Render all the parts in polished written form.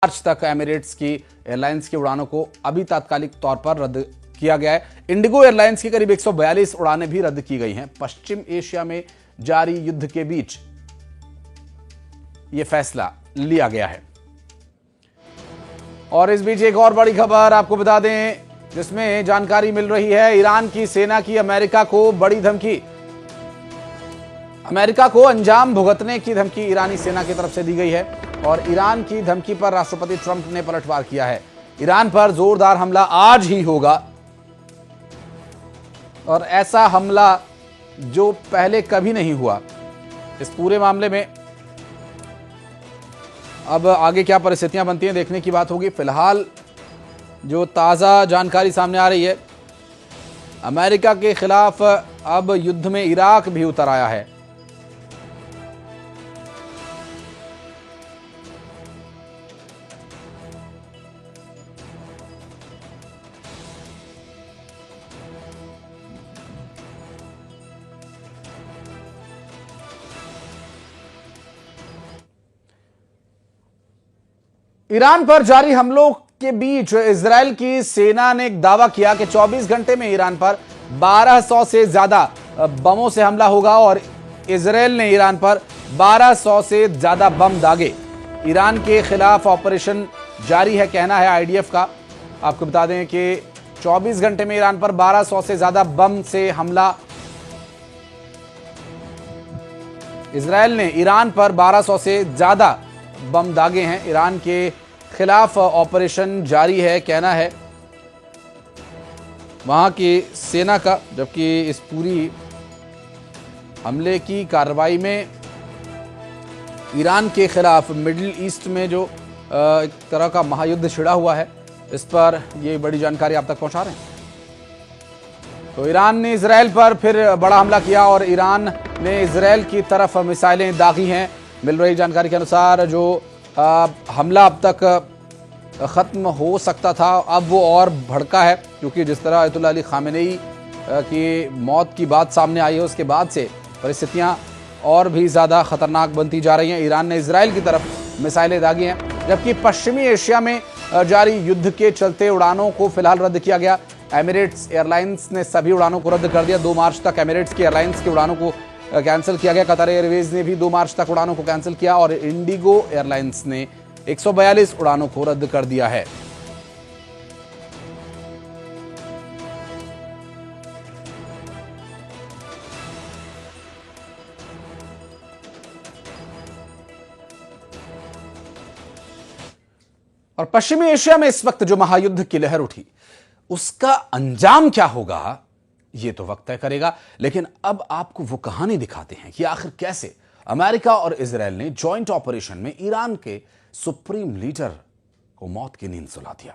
मार्च तक एमिरेट्स की एयरलाइंस की उड़ानों को अभी तात्कालिक तौर पर रद्द किया गया है। इंडिगो एयरलाइंस की करीब 142 उड़ानें भी रद्द की गई हैं। पश्चिम एशिया में जारी युद्ध के बीच यह फैसला लिया गया है। और इस बीच एक और बड़ी खबर आपको बता दें, जिसमें जानकारी मिल रही है ईरान की सेना की अमेरिका को बड़ी धमकी। अमेरिका को अंजाम भुगतने की धमकी ईरानी सेना की तरफ से दी गई है और ईरान की धमकी पर राष्ट्रपति ट्रंप ने पलटवार किया है। ईरान पर जोरदार हमला आज ही होगा और ऐसा हमला जो पहले कभी नहीं हुआ। इस पूरे मामले में अब आगे क्या परिस्थितियां बनती हैं देखने की बात होगी। फिलहाल जो ताज़ा जानकारी सामने आ रही है, अमेरिका के खिलाफ अब युद्ध में इराक भी उतर आया है। ईरान पर जारी हमलों के बीच इजरायल की सेना ने एक दावा किया कि 24 घंटे में ईरान पर 1200 से ज्यादा बमों से हमला होगा और इजरायल ने ईरान पर 1200 से ज्यादा बम दागे। ईरान के खिलाफ ऑपरेशन जारी है, कहना है आईडीएफ का। आपको बता दें कि 24 घंटे में ईरान पर 1200 से ज्यादा बम से हमला। इजरायल ने ईरान पर 1200 से ज्यादा बम दागे हैं। ईरान के खिलाफ ऑपरेशन जारी है, कहना है वहां की सेना का। जबकि इस पूरी हमले की कार्रवाई में ईरान के खिलाफ मिडिल ईस्ट में जो एक तरह का महायुद्ध छिड़ा हुआ है, इस पर ये बड़ी जानकारी आप तक पहुंचा रहे हैं। तो ईरान ने इजरायल पर फिर बड़ा हमला किया और ईरान ने इजरायल की तरफ मिसाइलें दागी हैं। मिल रही जानकारी के अनुसार जो हमला अब तक ख़त्म हो सकता था, अब वो और भड़का है, क्योंकि जिस तरह अयतुल्लाह अली खामेनेई की मौत की बात सामने आई है, उसके बाद से परिस्थितियां और भी ज़्यादा ख़तरनाक बनती जा रही हैं। ईरान ने इजरायल की तरफ मिसाइलें दागी हैं। जबकि पश्चिमी एशिया में जारी युद्ध के चलते उड़ानों को फिलहाल रद्द किया गया। एमिरेट्स एयरलाइंस ने सभी उड़ानों को रद्द कर दिया। 2 मार्च तक एमिरेट्स की एयरलाइंस की उड़ानों को कैंसिल किया गया। कतर एयरवेज ने भी 2 मार्च तक उड़ानों को कैंसिल किया और इंडिगो एयरलाइंस ने 142 उड़ानों को रद्द कर दिया है। और पश्चिमी एशिया में इस वक्त जो महायुद्ध की लहर उठी, उसका अंजाम क्या होगा ये तो वक्त तय करेगा। लेकिन अब आपको वो कहानी दिखाते हैं कि आखिर कैसे अमेरिका और इजरायल ने जॉइंट ऑपरेशन में ईरान के सुप्रीम लीडर को मौत की नींद सुला दिया।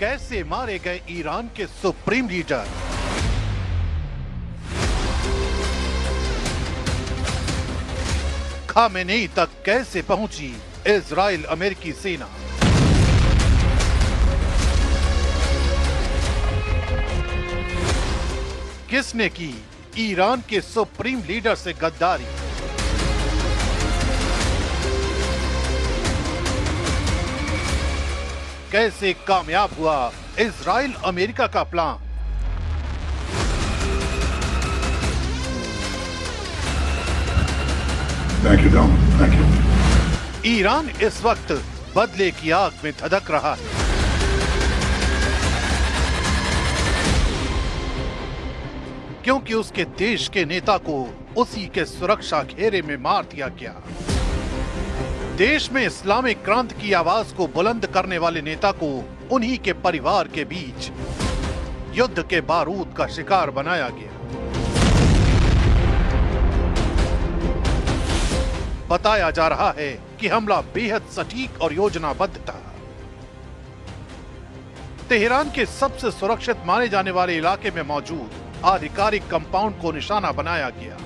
कैसे मारे गए ईरान के सुप्रीम लीडर? खामेनेई तक कैसे पहुंची इजराइल अमेरिकी सेना? किसने की ईरान के सुप्रीम लीडर से गद्दारी? कैसे कामयाब हुआ इजराइल अमेरिका का plan? Thank you, Don. Thank you. Iran इस वक्त बदले की आग में धधक रहा है। क्योंकि उसके देश के नेता को उसी के सुरक्षा घेरे में मार दिया गया। देश में इस्लामिक क्रांति की आवाज को बुलंद करने वाले नेता को उन्हीं के परिवार के बीच युद्ध के बारूद का शिकार बनाया गया। बताया जा रहा है कि हमला बेहद सटीक और योजनाबद्ध था। तेहरान के सबसे सुरक्षित माने जाने वाले इलाके में मौजूद आधिकारिक कंपाउंड को निशाना बनाया गया।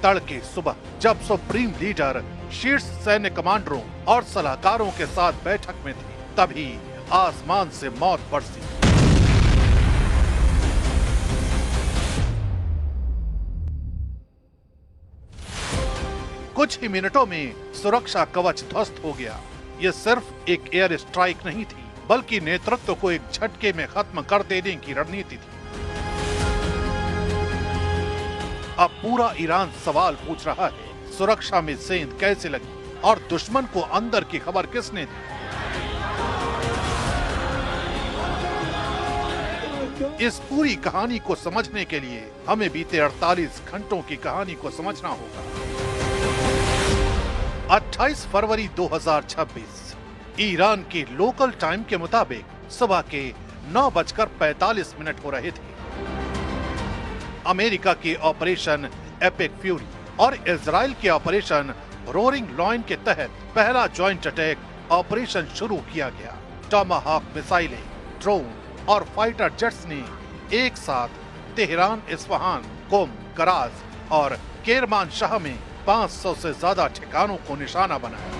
तड़के सुबह जब सुप्रीम लीडर शीर्ष सैन्य कमांडरों और सलाहकारों के साथ बैठक में थे, तभी आसमान से मौत बरसी। कुछ ही मिनटों में सुरक्षा कवच ध्वस्त हो गया। यह सिर्फ एक एयर स्ट्राइक नहीं थी, बल्कि नेतृत्व को एक झटके में खत्म कर देने की रणनीति थी। अब पूरा ईरान सवाल पूछ रहा है, सुरक्षा में सेंध कैसे लगी और दुश्मन को अंदर की खबर किसने दी? इस पूरी कहानी को समझने के लिए हमें बीते 48 घंटों की कहानी को समझना होगा। 28 फरवरी 2026 ईरान के लोकल टाइम के मुताबिक सुबह के 9:45 हो रहे थे। अमेरिका के ऑपरेशन एपिक फ्यूरी और इजराइल के ऑपरेशन रोरिंग लॉयन के तहत पहला जॉइंट अटैक ऑपरेशन शुरू किया गया। टॉमाहॉक मिसाइलें, ड्रोन और फाइटर जेट्स ने एक साथ तेहरान, इस्फहान, कोम, कराज और केरमान शाह में 500 से ज्यादा ठिकानों को निशाना बनाया।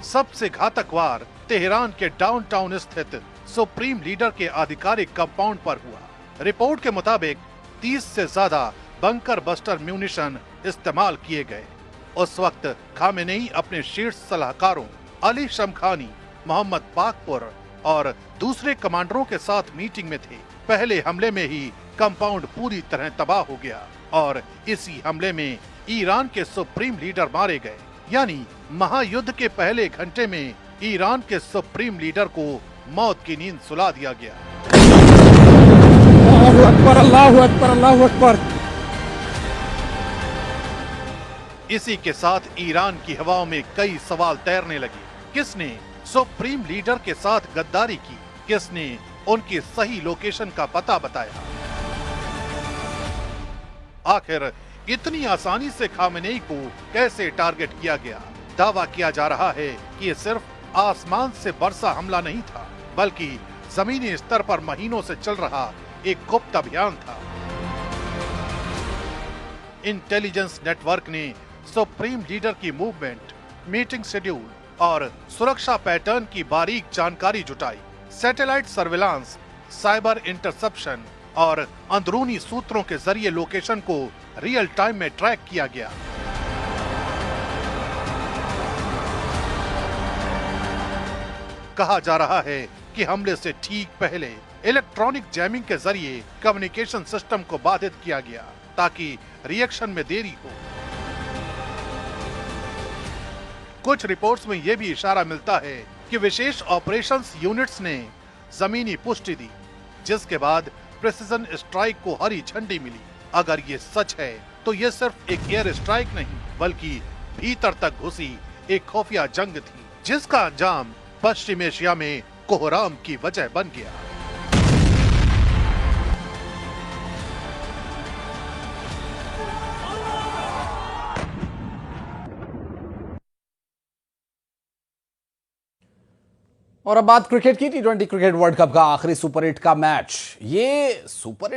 सबसे घातक वार तेहरान के डाउनटाउन स्थित सुप्रीम लीडर के आधिकारिक कंपाउंड पर हुआ। रिपोर्ट के मुताबिक 30 से ज्यादा बंकर बस्टर म्यूनिशन इस्तेमाल किए गए। उस वक्त खामेनेई अपने शीर्ष सलाहकारों अली शमखानी, मोहम्मद पाकपुर और दूसरे कमांडरों के साथ मीटिंग में थे। पहले हमले में ही कंपाउंड पूरी तरह तबाह हो गया और इसी हमले में ईरान के सुप्रीम लीडर मारे गए। यानी महायुद्ध के पहले घंटे में ईरान के सुप्रीम लीडर को मौत की नींद सुला दिया गया। अल्लाहु अकबर, अल्लाहु अकबर, अल्लाहु अकबर। इसी के साथ ईरान की हवाओं में कई सवाल तैरने लगे। किसने सुप्रीम लीडर के साथ गद्दारी की? किसने उनकी सही लोकेशन का पता बताया? आखिर इतनी आसानी से खामेनेई को कैसे टारगेट किया गया? दावा किया जा रहा है कि ये सिर्फ आसमान से बरसा हमला नहीं था, बल्कि जमीनी स्तर पर महीनों से चल रहा एक गुप्त अभियान था। इंटेलिजेंस नेटवर्क ने सुप्रीम लीडर की मूवमेंट, मीटिंग शेड्यूल और सुरक्षा पैटर्न की बारीक जानकारी जुटाई। सैटेलाइट सर्विलांस, साइबर इंटरसेप्शन और अंदरूनी सूत्रों के जरिए लोकेशन को रियल टाइम में ट्रैक किया गया। कहा जा रहा है कि हमले से ठीक पहले इलेक्ट्रॉनिक जैमिंग के जरिए कम्युनिकेशन सिस्टम को बाधित किया गया ताकि रिएक्शन में देरी हो। कुछ रिपोर्ट्स में यह भी इशारा मिलता है कि विशेष ऑपरेशंस यूनिट्स ने जमीनी पुष्टि दी, जिसके बाद प्रिसिजन स्ट्राइक को हरी झंडी मिली। अगर ये सच है तो ये सिर्फ एक एयर स्ट्राइक नहीं, बल्कि भीतर तक घुसी एक खुफिया जंग थी, जिसका अंजाम पश्चिम एशिया में कोहराम की वजह बन गया। और अब बात क्रिकेट की। T20 क्रिकेट वर्ल्ड कप का आखिरी सुपर 8 का मैच। ये सुपर